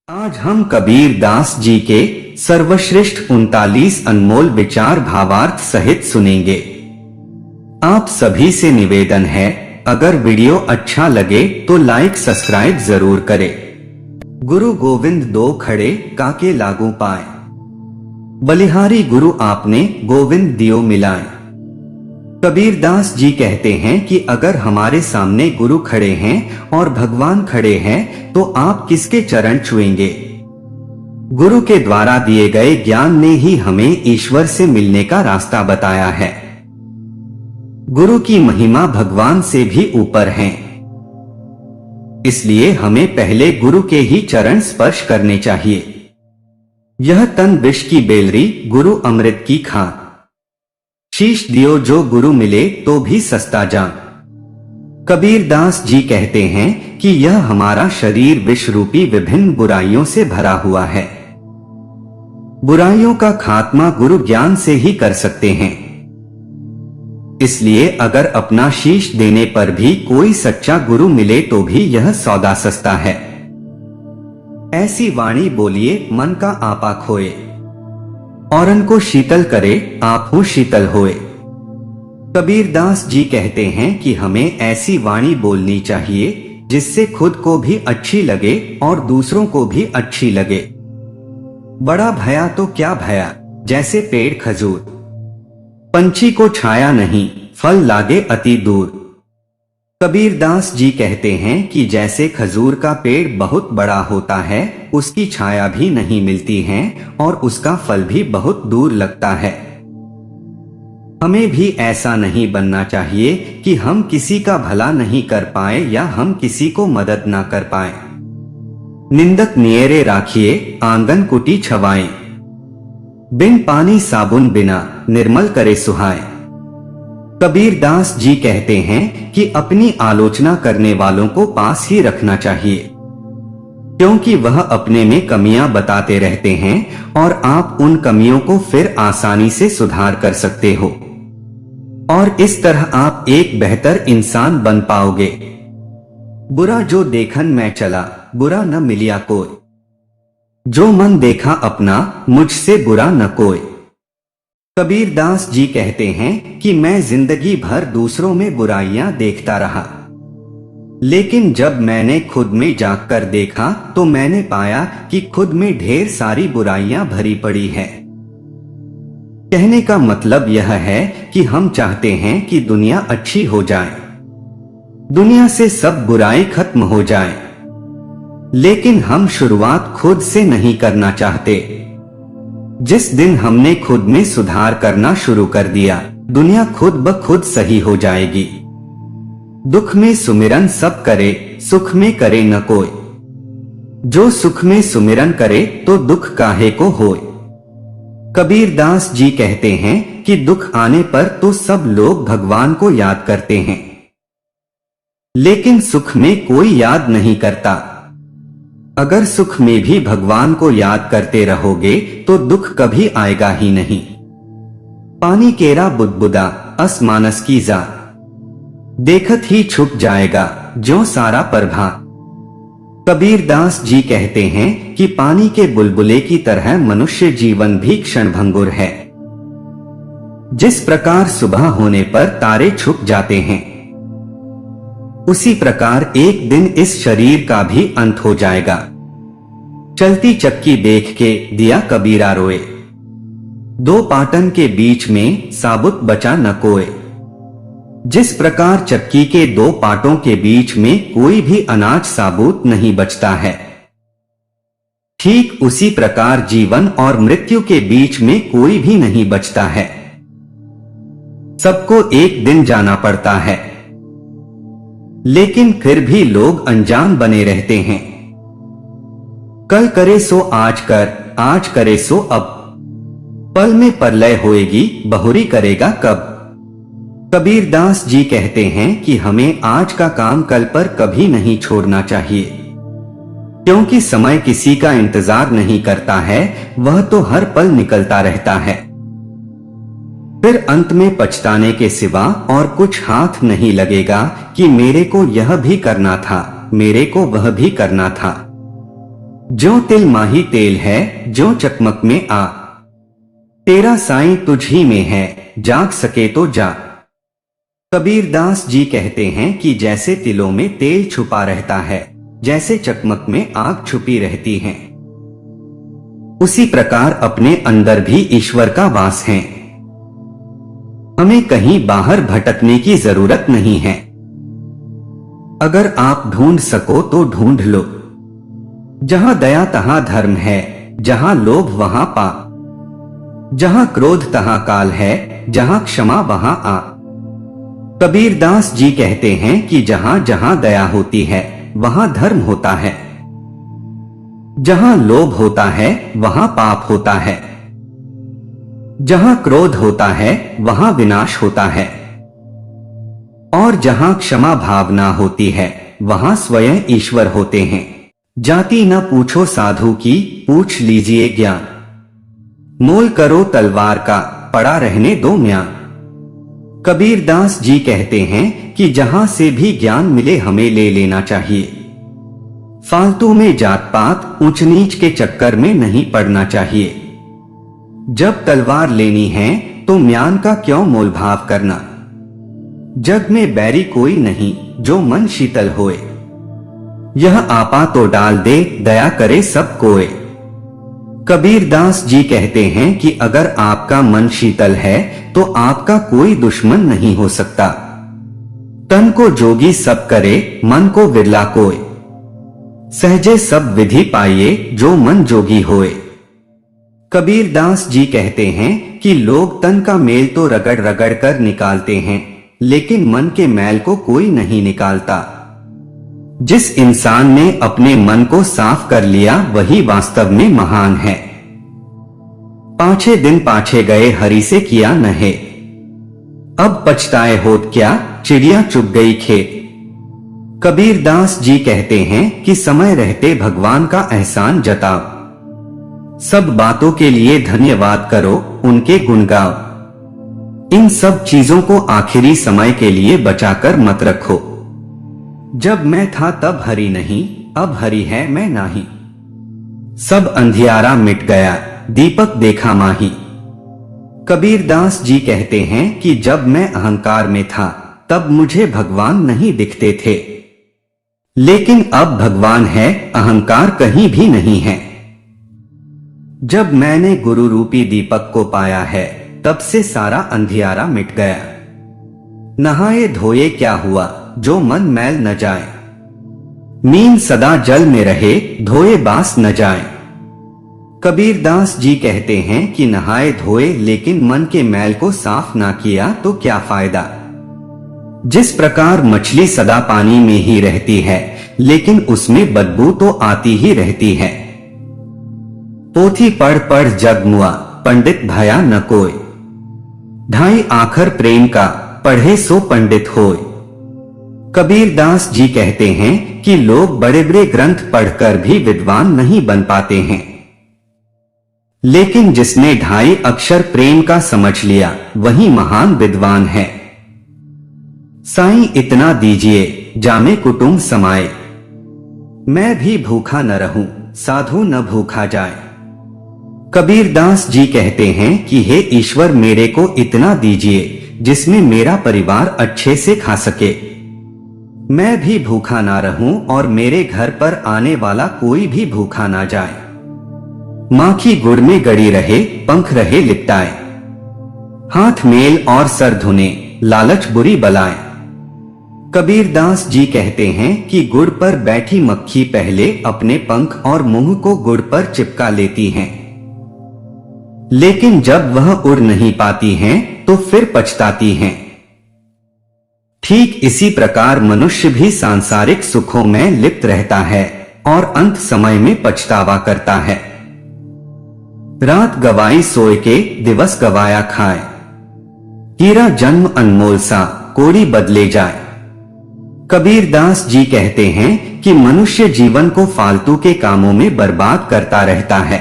आज हम कबीर दास जी के सर्वश्रेष्ठ 39 अनमोल विचार भावार्थ सहित सुनेंगे। आप सभी से निवेदन है, अगर वीडियो अच्छा लगे तो लाइक सब्सक्राइब जरूर करें। गुरु गोविंद दो खड़े काके लागू पाए, बलिहारी गुरु आपने गोविंद दियो मिलाए। कबीर दास जी कहते हैं कि अगर हमारे सामने गुरु खड़े हैं और भगवान खड़े हैं तो आप किसके चरण छुएंगे। गुरु के द्वारा दिए गए ज्ञान ने ही हमें ईश्वर से मिलने का रास्ता बताया है। गुरु की महिमा भगवान से भी ऊपर है, इसलिए हमें पहले गुरु के ही चरण स्पर्श करने चाहिए। यह तन विष की बेलरी, गुरु अमृत की खान। शीश दियो जो गुरु मिले तो भी सस्ता जान। कबीर दास जी कहते हैं कि यह हमारा शरीर विष रूपी विभिन्न बुराइयों से भरा हुआ है। बुराइयों का खात्मा गुरु ज्ञान से ही कर सकते हैं। इसलिए अगर अपना शीश देने पर भी कोई सच्चा गुरु मिले तो भी यह सौदा सस्ता है। ऐसी वाणी बोलिए मन का आपा खोए, औरन को शीतल करे आप हो शीतल होए। कबीर दास जी कहते हैं कि हमें ऐसी वाणी बोलनी चाहिए जिससे खुद को भी अच्छी लगे और दूसरों को भी अच्छी लगे। बड़ा भया तो क्या भया, जैसे पेड़ खजूर, पंछी को छाया नहीं फल लागे अति दूर। कबीर दास जी कहते हैं कि जैसे खजूर का पेड़ बहुत बड़ा होता है, उसकी छाया भी नहीं मिलती है और उसका फल भी बहुत दूर लगता है। हमें भी ऐसा नहीं बनना चाहिए कि हम किसी का भला नहीं कर पाए या हम किसी को मदद ना कर पाए। निंदक नियरे राखिए आंगन कुटी छवाएं, बिन पानी साबुन बिना निर्मल करे सुहाए। कबीर दास जी कहते हैं कि अपनी आलोचना करने वालों को पास ही रखना चाहिए, क्योंकि वह अपने में कमियां बताते रहते हैं और आप उन कमियों को फिर आसानी से सुधार कर सकते हो और इस तरह आप एक बेहतर इंसान बन पाओगे। बुरा जो देखन मैं चला, बुरा न मिलिया कोई, जो मन देखा अपना मुझसे बुरा न कोई। कबीर दास जी कहते हैं कि मैं जिंदगी भर दूसरों में बुराइयां देखता रहा, लेकिन जब मैंने खुद में झांक कर देखा तो मैंने पाया कि खुद में ढेर सारी बुराइयां भरी पड़ी है। कहने का मतलब यह है कि हम चाहते हैं कि दुनिया अच्छी हो जाए, दुनिया से सब बुराई खत्म हो जाए, लेकिन हम शुरुआत खुद से नहीं करना चाहते। जिस दिन हमने खुद में सुधार करना शुरू कर दिया, दुनिया खुद ब खुद सही हो जाएगी। दुख में सुमिरन सब करे, सुख में करे न कोई, जो सुख में सुमिरन करे तो दुख काहे को होए। कबीर दास जी कहते हैं कि दुख आने पर तो सब लोग भगवान को याद करते हैं, लेकिन सुख में कोई याद नहीं करता। अगर सुख में भी भगवान को याद करते रहोगे तो दुख कभी आएगा ही नहीं। पानी केरा बुदबुदा अस मानस की जा, देखत ही छुप जाएगा जो सारा प्रभा। कबीर दास जी कहते हैं कि पानी के बुलबुले की तरह मनुष्य जीवन भी क्षणभंगुर है। जिस प्रकार सुबह होने पर तारे छुप जाते हैं, उसी प्रकार एक दिन इस शरीर का भी अंत हो जाएगा। चलती चक्की देख के दिया कबीरा रोए, दो पाटन के बीच में साबुत बचा न कोए। जिस प्रकार चक्की के दो पाटों के बीच में कोई भी अनाज साबुत नहीं बचता है, ठीक उसी प्रकार जीवन और मृत्यु के बीच में कोई भी नहीं बचता है। सबको एक दिन जाना पड़ता है, लेकिन फिर भी लोग अनजान बने रहते हैं। कल करे सो आज कर, आज करे सो अब, पल में प्रलय होएगी बहुरी करेगा कब। कबीर दास जी कहते हैं कि हमें आज का काम कल पर कभी नहीं छोड़ना चाहिए, क्योंकि समय किसी का इंतजार नहीं करता है, वह तो हर पल निकलता रहता है। फिर अंत में पछताने के सिवा और कुछ हाथ नहीं लगेगा कि मेरे को यह भी करना था, मेरे को वह भी करना था। ज्यों तिल माही तेल है, ज्यों चकमक में आ, तेरा साईं तुझ ही में है, जाग सके तो जा। कबीरदास जी कहते हैं कि जैसे तिलों में तेल छुपा रहता है, जैसे चकमक में आग छुपी रहती है, उसी प्रकार अपने अंदर भी ईश्वर का वास है। हमें कहीं बाहर भटकने की जरूरत नहीं है। अगर आप ढूंढ सको तो ढूंढ लो। जहां दया तहां धर्म है, जहां लोभ वहां पाप, जहां क्रोध तहां काल है, जहां क्षमा वहां आ। कबीरदास जी कहते हैं कि जहां जहां दया होती है वहां धर्म होता है, जहां लोभ होता है वहां पाप होता है, जहां क्रोध होता है वहां विनाश होता है, और जहां क्षमा भावना होती है वहां स्वयं ईश्वर होते हैं। जाति न पूछो साधु की, पूछ लीजिए ज्ञान। मोल करो तलवार का, पड़ा रहने दो म्यान। कबीरदास जी कहते हैं कि जहां से भी ज्ञान मिले हमें ले लेना चाहिए। फालतू में जात पात ऊंच नीच के चक्कर में नहीं पड़ना चाहिए। जब तलवार लेनी है तो म्यान का क्यों मोलभाव करना। जग में बैरी कोई नहीं, जो मन शीतल होए। यह आपा तो डाल दे, दया करे सब कोय। कबीरदास जी कहते हैं कि अगर आपका मन शीतल है तो आपका कोई दुश्मन नहीं हो सकता। तन को जोगी सब करे, मन को विरला कोय। सहजे सब विधि पाइए, जो मन जोगी होए। कबीरदास जी कहते हैं कि लोग तन का मेल तो रगड़ रगड़ कर निकालते हैं, लेकिन मन के मैल को कोई नहीं निकालता। जिस इंसान ने अपने मन को साफ कर लिया वही वास्तव में महान है। पांचे दिन पाछे गए, हरि से किया नहे। अब पछताए होत क्या, चिड़िया चुग गई खेत। कबीरदास जी कहते हैं कि समय रहते भगवान का एहसान जताओ। सब बातों के लिए धन्यवाद करो, उनके गुण गाओ। इन सब चीजों को आखिरी समय के लिए बचाकर मत रखो। जब मैं था तब हरि नहीं, अब हरि है मैं नाही। सब अंधियारा मिट गया, दीपक देखा माही। कबीरदास जी कहते हैं कि जब मैं अहंकार में था तब मुझे भगवान नहीं दिखते थे, लेकिन अब भगवान है, अहंकार कहीं भी नहीं है। जब मैंने गुरु रूपी दीपक को पाया है तब से सारा अंधियारा मिट गया। नहाए धोए क्या हुआ, जो मन मैल न जाए। नींद सदा जल में रहे, धोए बास न जाए। कबीरदास जी कहते हैं कि नहाए धोए लेकिन मन के मैल को साफ ना किया तो क्या फायदा। जिस प्रकार मछली सदा पानी में ही रहती है लेकिन उसमें बदबू तो आती ही रहती है। पोथी पढ़ पढ़ जग मुआ, पंडित भया न कोय। ढाई आखर प्रेम का, पढ़े सो पंडित होय। कबीरदास जी कहते हैं कि लोग बड़े बड़े ग्रंथ पढ़कर भी विद्वान नहीं बन पाते हैं, लेकिन जिसने ढाई अक्षर प्रेम का समझ लिया वही महान विद्वान है। साईं इतना दीजिए, जामे कुटुंब समाए। मैं भी भूखा न रहूं, साधु न भूखा जाए। कबीरदास जी कहते हैं कि हे ईश्वर, मेरे को इतना दीजिए जिसमें मेरा परिवार अच्छे से खा सके। मैं भी भूखा ना रहूं और मेरे घर पर आने वाला कोई भी भूखा ना जाए। माखी गुड़ में गड़ी रहे, पंख रहे लिपटाए। हाथ मेल और सर धुने, लालच बुरी बलाए। कबीरदास जी कहते हैं कि गुड़ पर बैठी मक्खी पहले अपने पंख और मुंह को गुड़ पर चिपका लेती हैं, लेकिन जब वह उड़ नहीं पाती हैं तो फिर पछताती हैं। ठीक इसी प्रकार मनुष्य भी सांसारिक सुखों में लिप्त रहता है और अंत समय में पछतावा करता है। रात गवाई सोए के, दिवस गवाया खाए। हीरा जन्म अनमोल सा, कोड़ी बदले जाए। कबीरदास जी कहते हैं कि मनुष्य जीवन को फालतू के कामों में बर्बाद करता रहता है।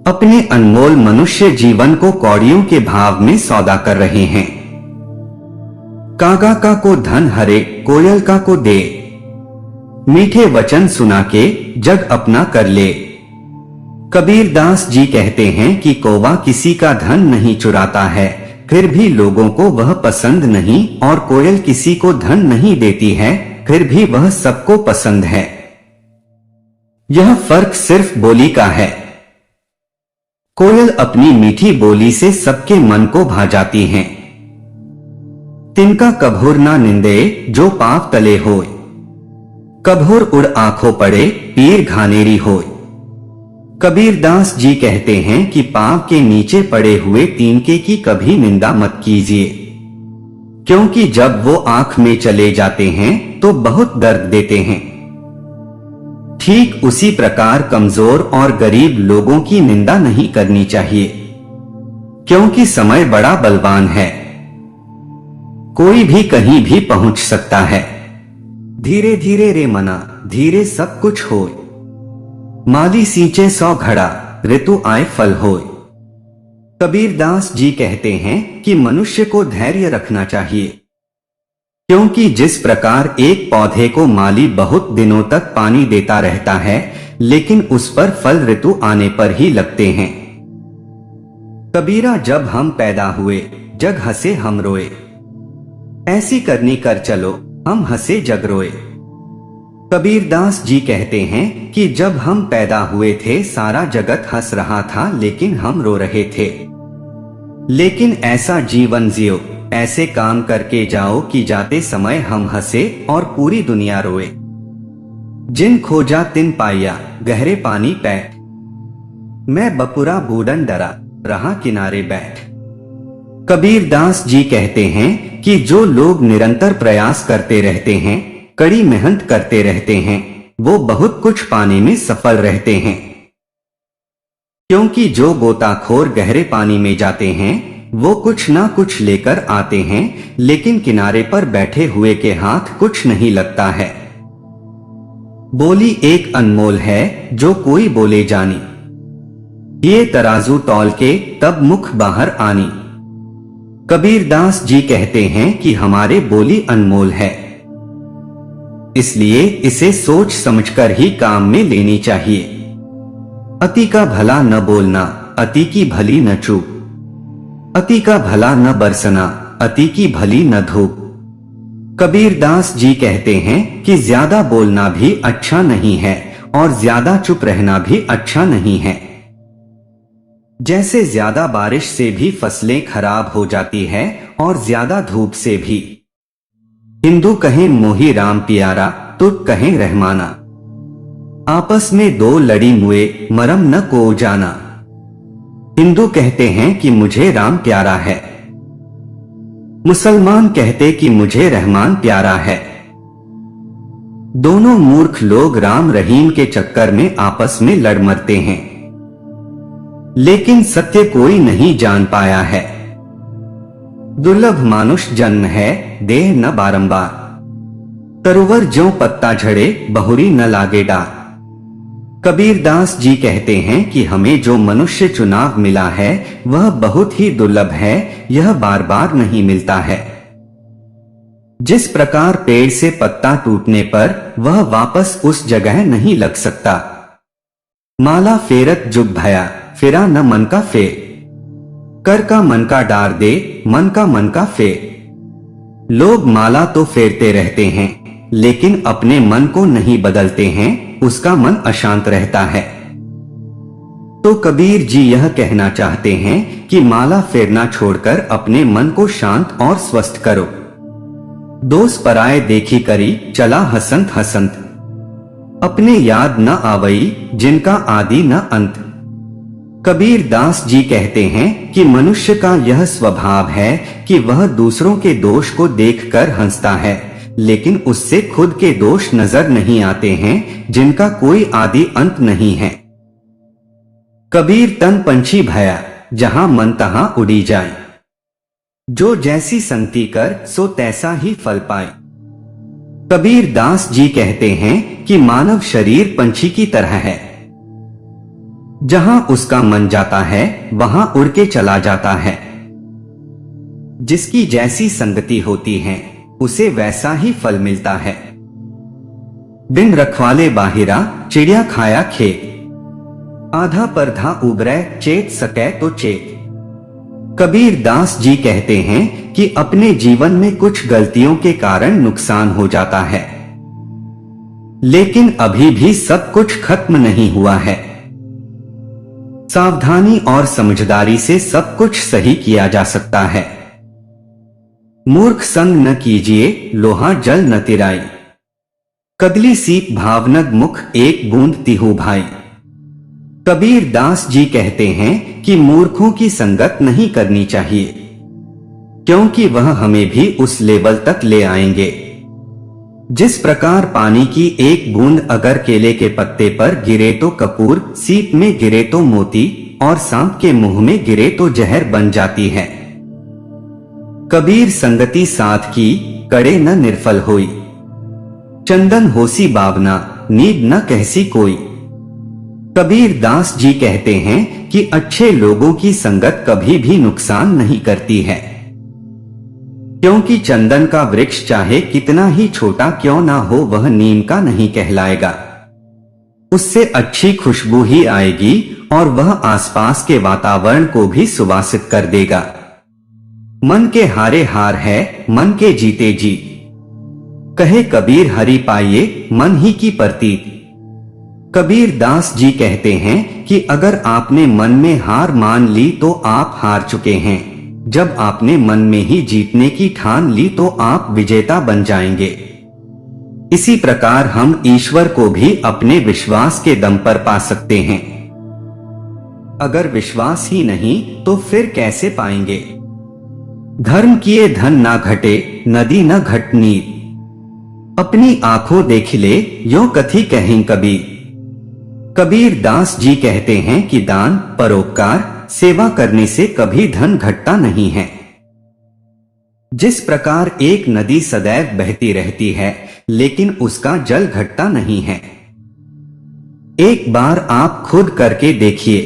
अपने अनमोल मनुष्य जीवन को कौड़ियों के भाव में सौदा कर रहे हैं। कागा का को धन हरे, कोयल का को दे। मीठे वचन सुना के जग अपना कर ले। कबीर दास जी कहते हैं कि कौवा किसी का धन नहीं चुराता है, फिर भी लोगों को वह पसंद नहीं, और कोयल किसी को धन नहीं देती है, फिर भी वह सबको पसंद है। यह फर्क सिर्फ बोली का है। कोयल अपनी मीठी बोली से सबके मन को भा जाती हैं। तिनका कभोर ना निंदे जो पाप तले होय, कभोर उड़ आंखों पड़े पीर घानेरी होय। कबीर दास जी कहते हैं कि पांव के नीचे पड़े हुए तिनके की कभी निंदा मत कीजिए, क्योंकि जब वो आंख में चले जाते हैं तो बहुत दर्द देते हैं। ठीक उसी प्रकार कमजोर और गरीब लोगों की निंदा नहीं करनी चाहिए, क्योंकि समय बड़ा बलवान है, कोई भी कहीं भी पहुंच सकता है। धीरे धीरे रे मना धीरे सब कुछ होय, माली सींचे 100 घड़ा ऋतु आए फल होय। कबीर दास जी कहते हैं कि मनुष्य को धैर्य रखना चाहिए, क्योंकि जिस प्रकार एक पौधे को माली बहुत दिनों तक पानी देता रहता है, लेकिन उस पर फल ऋतु आने पर ही लगते हैं। कबीरा जब हम पैदा हुए जग हंसे हम रोए, ऐसी करनी कर चलो हम हंसे जग रोए। कबीर दास जी कहते हैं कि जब हम पैदा हुए थे सारा जगत हंस रहा था, लेकिन हम रो रहे थे। लेकिन ऐसा जीवन जियो, ऐसे काम करके जाओ कि जाते समय हम हंसे और पूरी दुनिया रोए। जिन खोजा तिन पाया गहरे पानी पैठ, मैं बपुरा बूढ़न डरा रहा किनारे बैठ। कबीर दास जी कहते हैं कि जो लोग निरंतर प्रयास करते रहते हैं, कड़ी मेहनत करते रहते हैं, वो बहुत कुछ पाने में सफल रहते हैं। क्योंकि जो गोताखोर गहरे पानी में जाते हैं वो कुछ ना कुछ लेकर आते हैं, लेकिन किनारे पर बैठे हुए के हाथ कुछ नहीं लगता है। बोली एक अनमोल है जो कोई बोले जानी, ये तराजू तौल के तब मुख बाहर आनी। कबीर दास जी कहते हैं कि हमारे बोली अनमोल है, इसलिए इसे सोच समझकर ही काम में लेनी चाहिए। अति का भला न बोलना, अति की भली न चूक, अति का भला न बरसना, अति की भली न धूप। कबीर दास जी कहते हैं कि ज्यादा बोलना भी अच्छा नहीं है और ज्यादा चुप रहना भी अच्छा नहीं है। जैसे ज्यादा बारिश से भी फसलें खराब हो जाती है और ज्यादा धूप से भी। हिंदू कहें मोही राम प्यारा तो कहें रहमाना, आपस में दो लड़ी मुए मरम न को जाना। हिंदू कहते हैं कि मुझे राम प्यारा है, मुसलमान कहते कि मुझे रहमान प्यारा है। दोनों मूर्ख लोग राम रहीम के चक्कर में आपस में लड़ मरते हैं, लेकिन सत्य कोई नहीं जान पाया है। दुर्लभ मानुष जन्म है देह न बारंबार, तरुवर ज्यों पत्ता झड़े बहुरी न लागे डार। कबीर दास जी कहते हैं कि हमें जो मनुष्य चुनाव मिला है वह बहुत ही दुर्लभ है, यह बार बार नहीं मिलता है। जिस प्रकार पेड़ से पत्ता टूटने पर वह वापस उस जगह नहीं लग सकता। माला फेरत जुग भया फिरा न मन का फेर, कर का मन का डार दे मन का फेर। लोग माला तो फेरते रहते हैं, लेकिन अपने मन को नहीं बदलते हैं, उसका मन अशांत रहता है। तो कबीर जी यह कहना चाहते हैं कि माला फेरना छोड़कर अपने मन को शांत और स्वस्थ करो। दोष पराए देखी करी चला हसंत हसंत, अपने याद न आवई जिनका आदि न अंत। कबीर दास जी कहते हैं कि मनुष्य का यह स्वभाव है कि वह दूसरों के दोष को देखकर हंसता है, लेकिन उससे खुद के दोष नजर नहीं आते हैं जिनका कोई आदि अंत नहीं है। कबीर तन पंछी भया जहां मन तहां उड़ी जाए, जो जैसी संगति कर सो तैसा ही फल पाए। कबीर दास जी कहते हैं कि मानव शरीर पंछी की तरह है, जहां उसका मन जाता है वहां उड़ के चला जाता है। जिसकी जैसी संगति होती है उसे वैसा ही फल मिलता है। बिन रखवाले बाहिरा चिड़िया खाया खेत, आधा परधा उबरै चेत सकै तो चेत। कबीर दास जी कहते हैं कि अपने जीवन में कुछ गलतियों के कारण नुकसान हो जाता है, लेकिन अभी भी सब कुछ खत्म नहीं हुआ है। सावधानी और समझदारी से सब कुछ सही किया जा सकता है। मूर्ख संग न कीजिए, लोहा जल न तिराई, कदली सीप भावनग मुख एक बूंद तिहु भाई। कबीर दास जी कहते हैं कि मूर्खों की संगत नहीं करनी चाहिए, क्योंकि वह हमें भी उस लेवल तक ले आएंगे। जिस प्रकार पानी की एक बूंद अगर केले के पत्ते पर गिरे तो कपूर, सीप में गिरे तो मोती और सांप के मुंह में गिरे तो जहर बन जाती है। कबीर संगति साथ की, कड़े न निर्फल होई, चंदन होसी बावना, नीड न कहसी कोई। कबीर दास जी कहते हैं कि अच्छे लोगों की संगत कभी भी नुकसान नहीं करती है, क्योंकि चंदन का वृक्ष चाहे कितना ही छोटा क्यों ना हो वह नीम का नहीं कहलाएगा। उससे अच्छी खुशबू ही आएगी और वह आसपास के वातावरण को भी सुवासित कर देगा। मन के हारे हार है, मन के जीते जीत, कहे कबीर हरि पाइये मन ही की प्रतीत। कबीर दास जी कहते हैं कि अगर आपने मन में हार मान ली तो आप हार चुके हैं, जब आपने मन में ही जीतने की ठान ली तो आप विजेता बन जाएंगे। इसी प्रकार हम ईश्वर को भी अपने विश्वास के दम पर पा सकते हैं। अगर विश्वास ही नहीं तो फिर कैसे पाएंगे। धर्म किए धन ना घटे, नदी न घट नीर, अपनी आंखों देख ले यो कथी कहें कबीर। कबीर दास जी कहते हैं कि दान, परोपकार, सेवा करने से कभी धन घटता नहीं है। जिस प्रकार एक नदी सदैव बहती रहती है लेकिन उसका जल घटता नहीं है। एक बार आप खुद करके देखिए,